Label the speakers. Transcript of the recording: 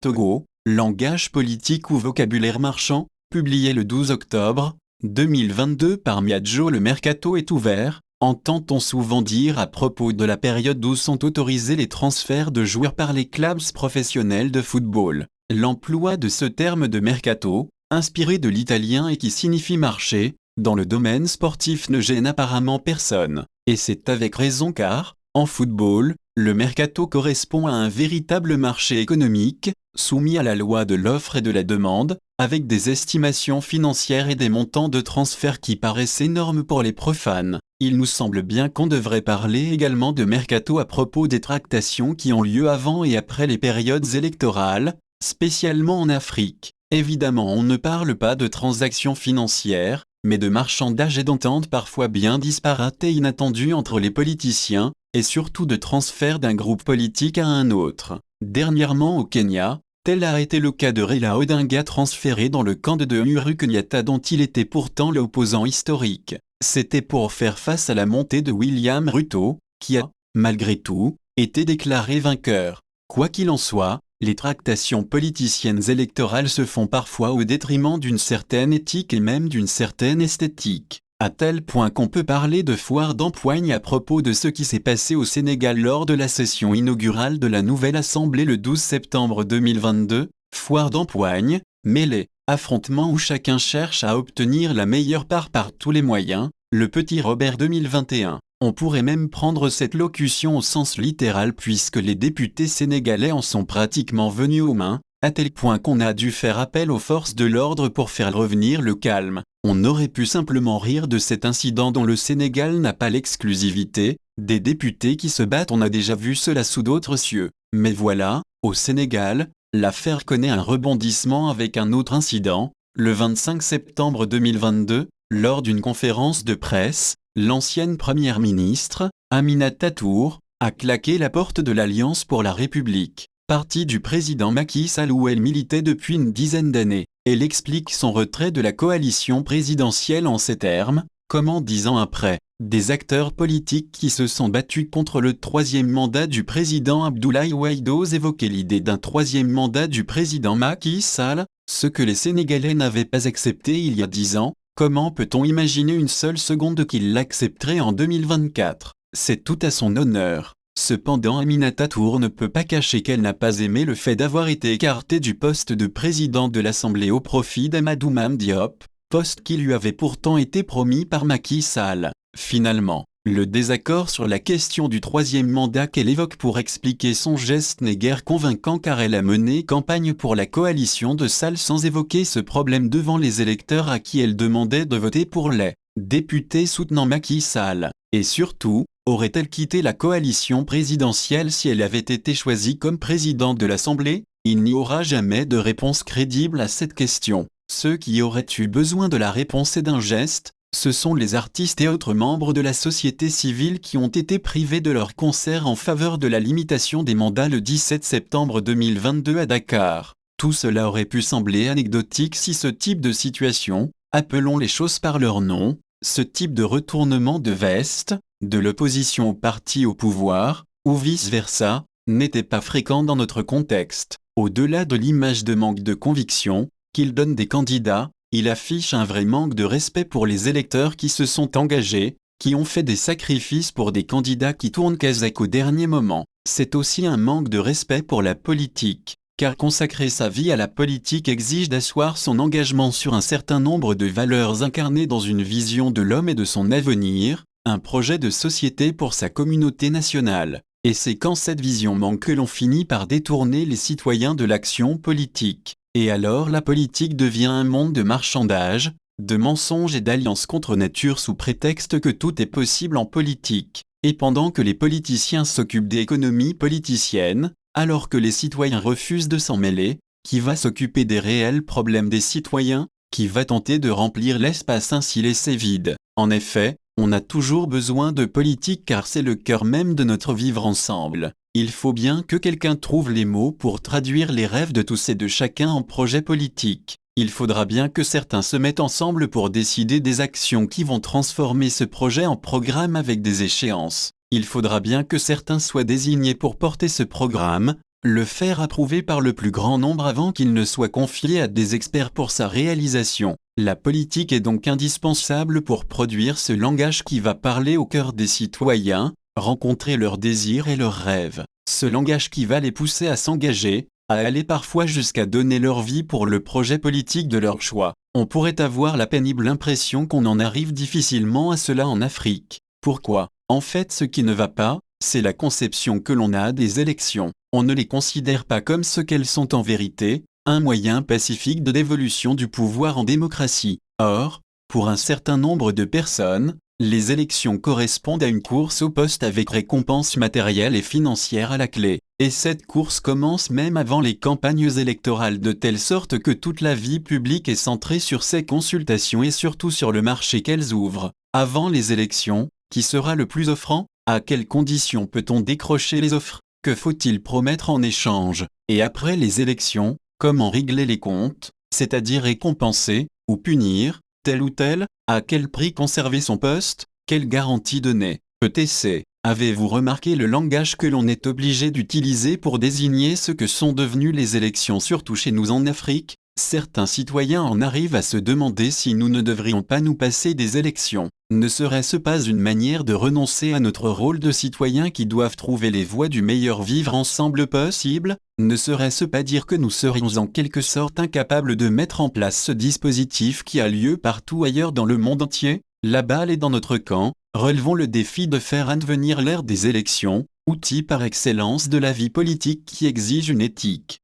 Speaker 1: Togo, langage politique ou vocabulaire marchand, publié le 12 octobre 2022 par Miadjo. Le mercato est ouvert, entend-on souvent dire à propos de la période où sont autorisés les transferts de joueurs par les clubs professionnels de football. L'emploi de ce terme de mercato, inspiré de l'italien et qui signifie marché, dans le domaine sportif ne gêne apparemment personne. Et c'est avec raison car, en football, le mercato correspond à un véritable marché économique, soumis à la loi de l'offre et de la demande, avec des estimations financières et des montants de transfert qui paraissent énormes pour les profanes. Il nous semble bien qu'on devrait parler également de mercato à propos des tractations qui ont lieu avant et après les périodes électorales, spécialement en Afrique. Évidemment, on ne parle pas de transactions financières, mais de marchandage et d'ententes parfois bien disparates et inattendues entre les politiciens, et surtout de transfert d'un groupe politique à un autre. Dernièrement au Kenya, tel a été le cas de Raila Odinga transféré dans le camp de Uhuru Kenyatta dont il était pourtant l'opposant historique. C'était pour faire face à la montée de William Ruto, qui a, malgré tout, été déclaré vainqueur. Quoi qu'il en soit, les tractations politiciennes électorales se font parfois au détriment d'une certaine éthique et même d'une certaine esthétique, à tel point qu'on peut parler de foire d'empoigne à propos de ce qui s'est passé au Sénégal lors de la session inaugurale de la nouvelle Assemblée le 12 septembre 2022, foire d'empoigne, mêlée, affrontement où chacun cherche à obtenir la meilleure part par tous les moyens, le petit Robert 2021. On pourrait même prendre cette locution au sens littéral puisque les députés sénégalais en sont pratiquement venus aux mains, à tel point qu'on a dû faire appel aux forces de l'ordre pour faire revenir le calme. On aurait pu simplement rire de cet incident dont le Sénégal n'a pas l'exclusivité, des députés qui se battent, on a déjà vu cela sous d'autres cieux. Mais voilà, au Sénégal, l'affaire connaît un rebondissement avec un autre incident. Le 25 septembre 2022, lors d'une conférence de presse, l'ancienne première ministre, Aminata Touré, a claqué la porte de l'Alliance pour la République, parti du président Macky Sall où elle militait depuis une dizaine d'années. Elle explique son retrait de la coalition présidentielle en ces termes, comment 10 ans après, des acteurs politiques qui se sont battus contre le troisième mandat du président Abdoulaye Wade osent évoquer l'idée d'un troisième mandat du président Macky Sall, ce que les Sénégalais n'avaient pas accepté il y a 10 ans. Comment peut-on imaginer une seule seconde qu'il l'accepterait en 2024? C'est tout à son honneur. Cependant Aminata Touré ne peut pas cacher qu'elle n'a pas aimé le fait d'avoir été écartée du poste de présidente de l'Assemblée au profit d'Amadou Mame Diop, poste qui lui avait pourtant été promis par Macky Sall. Finalement, le désaccord sur la question du troisième mandat qu'elle évoque pour expliquer son geste n'est guère convaincant car elle a mené campagne pour la coalition de Sall sans évoquer ce problème devant les électeurs à qui elle demandait de voter pour les députés soutenant Macky Sall. Et surtout, aurait-elle quitté la coalition présidentielle si elle avait été choisie comme présidente de l'Assemblée? Il n'y aura jamais de réponse crédible à cette question. Ceux qui auraient eu besoin de la réponse et d'un geste, ce sont les artistes et autres membres de la société civile qui ont été privés de leur concert en faveur de la limitation des mandats le 17 septembre 2022 à Dakar. Tout cela aurait pu sembler anecdotique si ce type de situation, appelons les choses par leur nom, ce type de retournement de veste, de l'opposition au parti au pouvoir, ou vice-versa, n'était pas fréquent dans notre contexte. Au-delà de l'image de manque de conviction qu'il donne des candidats, il affiche un vrai manque de respect pour les électeurs qui se sont engagés, qui ont fait des sacrifices pour des candidats qui tournent Kazakh au dernier moment. C'est aussi un manque de respect pour la politique, car consacrer sa vie à la politique exige d'asseoir son engagement sur un certain nombre de valeurs incarnées dans une vision de l'homme et de son avenir, un projet de société pour sa communauté nationale. Et c'est quand cette vision manque que l'on finit par détourner les citoyens de l'action politique. Et alors la politique devient un monde de marchandage, de mensonges et d'alliances contre nature sous prétexte que tout est possible en politique. Et pendant que les politiciens s'occupent d'économie politicienne, alors que les citoyens refusent de s'en mêler, qui va s'occuper des réels problèmes des citoyens, qui va tenter de remplir l'espace ainsi laissé vide? En effet, on a toujours besoin de politique car c'est le cœur même de notre vivre ensemble. Il faut bien que quelqu'un trouve les mots pour traduire les rêves de tous et de chacun en projet politique. Il faudra bien que certains se mettent ensemble pour décider des actions qui vont transformer ce projet en programme avec des échéances. Il faudra bien que certains soient désignés pour porter ce programme, le faire approuver par le plus grand nombre avant qu'il ne soit confié à des experts pour sa réalisation. La politique est donc indispensable pour produire ce langage qui va parler au cœur des citoyens, rencontrer leurs désirs et leurs rêves. Ce langage qui va les pousser à s'engager, à aller parfois jusqu'à donner leur vie pour le projet politique de leur choix. On pourrait avoir la pénible impression qu'on en arrive difficilement à cela en Afrique. Pourquoi? En fait, ce qui ne va pas, c'est la conception que l'on a des élections. On ne les considère pas comme ce qu'elles sont en vérité, un moyen pacifique de dévolution du pouvoir en démocratie. Or, pour un certain nombre de personnes, les élections correspondent à une course au poste avec récompense matérielle et financière à la clé. Et cette course commence même avant les campagnes électorales de telle sorte que toute la vie publique est centrée sur ces consultations et surtout sur le marché qu'elles ouvrent. Avant les élections, qui sera le plus offrant? À quelles conditions peut-on décrocher les offres? Que faut-il promettre en échange? Et après les élections, comment régler les comptes, c'est-à-dire récompenser, ou punir, tel ou tel? À quel prix conserver son poste? Quelle garantie donner? ETC. Avez-vous remarqué le langage que l'on est obligé d'utiliser pour désigner ce que sont devenues les élections, surtout chez nous en Afrique? Certains citoyens en arrivent à se demander si nous ne devrions pas nous passer des élections. Ne serait-ce pas une manière de renoncer à notre rôle de citoyens qui doivent trouver les voies du meilleur vivre ensemble possible? Ne serait-ce pas dire que nous serions en quelque sorte incapables de mettre en place ce dispositif qui a lieu partout ailleurs dans le monde entier? La balle est dans notre camp, relevons le défi de faire advenir l'ère des élections, outil par excellence de la vie politique qui exige une éthique.